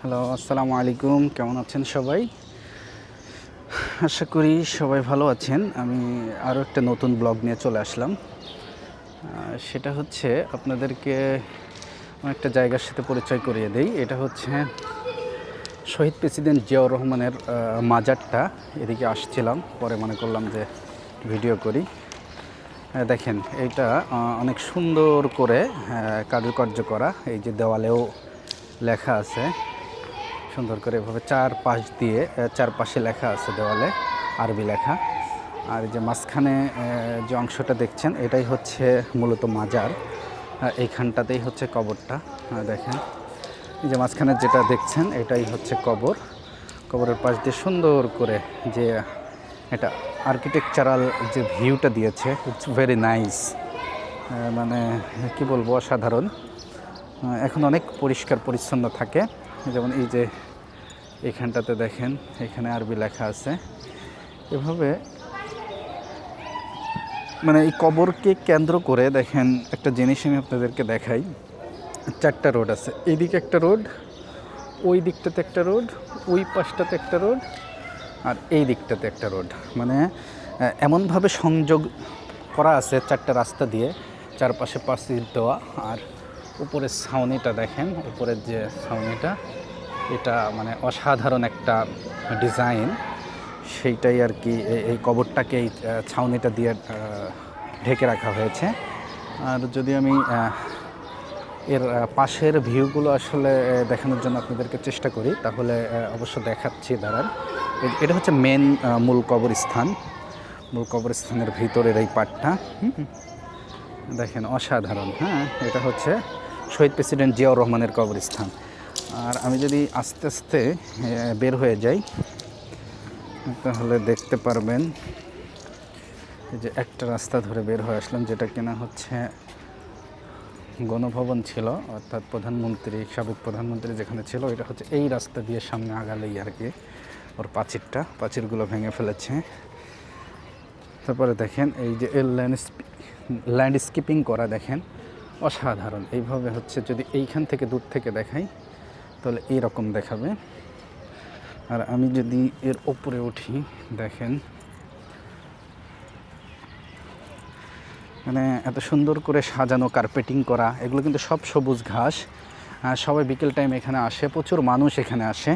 Hello, আসসালামু আলাইকুম। কেমন আছেন সবাই? আশা করি সবাই ভালো আছেন। আমি আরও একটা নতুন ব্লগ নিয়ে চলে আসলাম। সেটা হচ্ছে আপনাদেরকে একটা জায়গার সাথে পরিচয় করিয়ে দেই। এটা হচ্ছে শহীদ প্রেসিডেন্ট জিয়াউর রহমানের মাজারটা। এদিকে আসছিলাম, পরে মনে করলাম যে ভিডিও করি। দেখেন, এইটা অনেক সুন্দর করে কারুকার্য করা। এই যে দেওয়ালেও লেখা আছে সুন্দর করে, এভাবে চারপাশে লেখা আছে দেওয়ালে, আরবি লেখা। আর যে মাঝখানে যে অংশটা দেখছেন, এটাই হচ্ছে মূলত মাজার। এইখানটাতেই হচ্ছে কবরটা। দেখেন, এই যে মাঝখানে যেটা দেখছেন, এটাই হচ্ছে কবর। কবরের পাশ দিয়ে সুন্দর করে যে এটা আর্কিটেকচারাল যে ভিউটা দিয়েছে, ইটস ভেরি নাইস। মানে কি বলবো, অসাধারণ। এখন অনেক পরিষ্কার পরিচ্ছন্ন থাকে। যেমন এই যে এইখানটাতে দেখেন, এখানে আরবি লেখা আছে। এভাবে মানে এই কবরকে কেন্দ্র করে দেখেন একটা জিনিস আমি আপনাদেরকে দেখাই। 4টা রোড আছে, এইদিকে একটা রোড, ওই দিকটাতে একটা রোড, ওই পাশটাতে একটা রোড, আর এই দিকটাতে একটা রোড। মানে এমনভাবে সংযোগ করা আছে 4টা রাস্তা দিয়ে, চারপাশে পাঁচিল দেওয়া। আর উপরের ছাউনিটা দেখেন, উপরের যে ছাউনিটা, এটা মানে অসাধারণ একটা ডিজাইন। সেইটাই আর কি, এই কবরটাকে এই ছাউনিটা দিয়ে ঢেকে রাখা হয়েছে। আর যদি আমি এর পাশের ভিউগুলো আসলে দেখানোর জন্য আপনাদেরকে চেষ্টা করি, তাহলে অবশ্য দেখাচ্ছি, দাঁড়ান। এটা হচ্ছে মূল কবরস্থানের ভিতরের এই পার্টটা। দেখেন, অসাধারণ। হ্যাঁ, এটা হচ্ছে শহীদ প্রেসিডেন্ট জিয়াউর রহমানের কবরস্থান। আর আমি যদি আস্তে আস্তে বের হয়ে যাই, তাহলে দেখতে পারবেন এই যে একটা রাস্তা ধরে বের হয়ে আসলাম, যেটা কিনা হচ্ছে গণভবন ছিল, অর্থাৎ সাবেক প্রধানমন্ত্রী যেখানে ছিল, এটা হচ্ছে এই রাস্তা দিয়ে সামনে আগালেই আর কি ওর পাঁচিরগুলো ভেঙে ফেলেছে। তারপরে দেখেন এই যে ল্যান্ডস্কেপিং করা, দেখেন অসাধারণ। এইভাবে হচ্ছে যদি এইখান থেকে দূর থেকে দেখাই, তাহলে এইরকম দেখাবে। আর আমি যদি এর ওপরে উঠি, দেখেন মানে এত সুন্দর করে সাজানো, কার্পেটিং করা, এগুলো কিন্তু সব সবুজ ঘাস। সবাই বিকেল টাইম এখানে আসে, প্রচুর মানুষ এখানে আসে।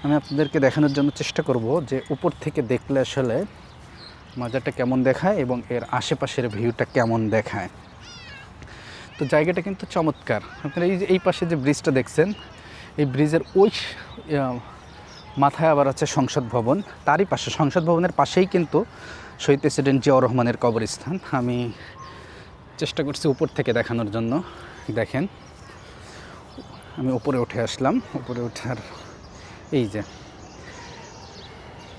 আমি আপনাদেরকে দেখানোর জন্য চেষ্টা করব যে উপর থেকে দেখলে আসলে মাজারটা কেমন দেখায় এবং এর আশেপাশের ভিউটা কেমন দেখায়। তো জায়গাটা কিন্তু চমৎকার। আপনারা এই পাশে যে ব্রিজটা দেখছেন, এই ব্রিজের ওই মাথায় আবার আছে সংসদ ভবন। তারই পাশে, সংসদ ভবনের পাশেই কিন্তু শহীদ প্রেসিডেন্ট জিয়াউর রহমানের কবরস্থান। আমি চেষ্টা করছি উপর থেকে দেখানোর জন্য। দেখেন, আমি উপরে উঠে আসলাম। উপরে ওঠার এই যে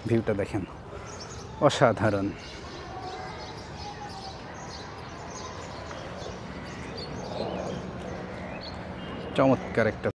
ভিউটা দেখেন, অসাধারণ, চমৎকার একটা